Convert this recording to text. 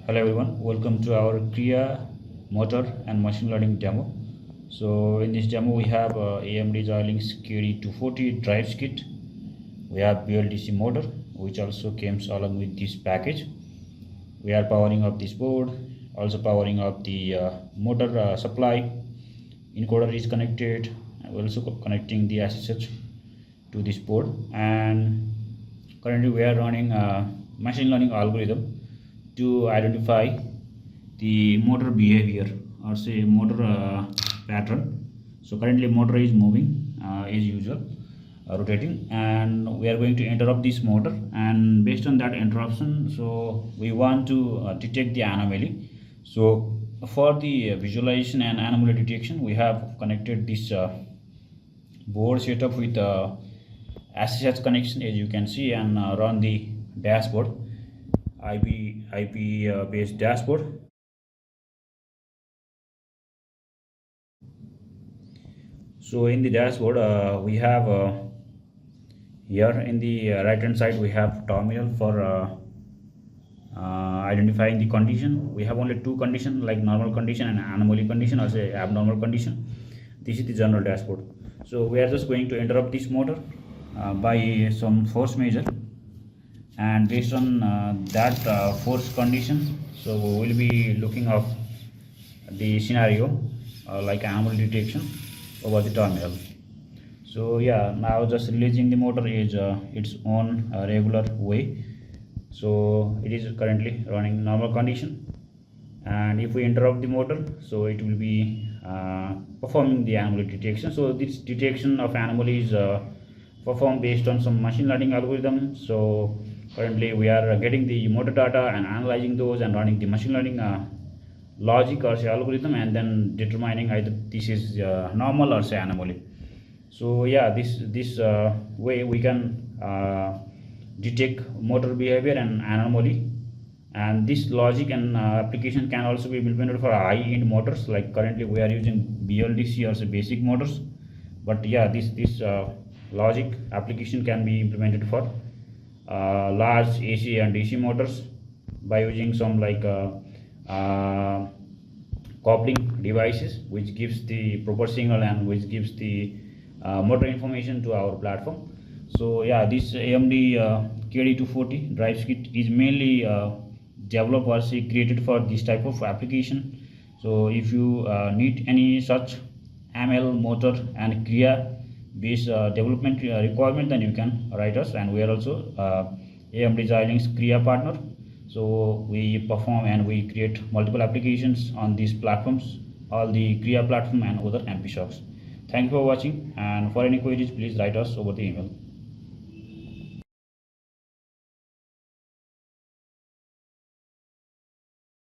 Hello everyone, welcome to our Kria motor and machine learning demo. So in this demo we have AMD Xilinx KD240 drives kit. We have BLDC motor which also comes along with this package. We are powering up this board, also powering up the motor supply. Encoder is connected. We're also connecting the SSH to this board, and currently we are running a machine learning algorithm to identify the motor behavior or say motor pattern. So currently motor is moving as usual, rotating, and we are going to interrupt this motor, and based on that interruption, so we want to detect the anomaly. So for the visualization and anomaly detection, we have connected this board setup with SSH connection, as you can see, and run the dashboard, IP based dashboard. So in the dashboard we have here in the right hand side we have terminal for identifying the condition. We have only two conditions, like normal condition and anomaly condition, or say abnormal condition. This is the general dashboard. So we are just going to interrupt this motor by some force measure, and based on that force condition, so we will be looking up the scenario like anomaly detection over the terminal. So yeah, now just releasing the motor is its own regular way. So it is currently running normal condition, and if we interrupt the motor, so it will be performing the anomaly detection. So this detection of anomaly is performed based on some machine learning algorithm. So currently we are getting the motor data and analyzing those and running the machine learning logic or say algorithm, and then determining either this is normal or say anomaly. So yeah, this way we can detect motor behavior and anomaly, and this logic and application can also be implemented for high-end motors. Like currently we are using BLDC or say basic motors, but yeah, this logic application can be implemented for large AC and DC motors by using some like coupling devices, which gives the proper signal and which gives the motor information to our platform. So yeah, this AMD KD240 drives kit is mainly developed or say created for this type of application. So if you need any such ML motor and Kria based development requirement, then you can write us, and we are also AMD Xilinx Kria partner. So we perform and we create multiple applications on these platforms, all the Kria platform and other MP shops. Thank you for watching, and for any queries please write us over the email.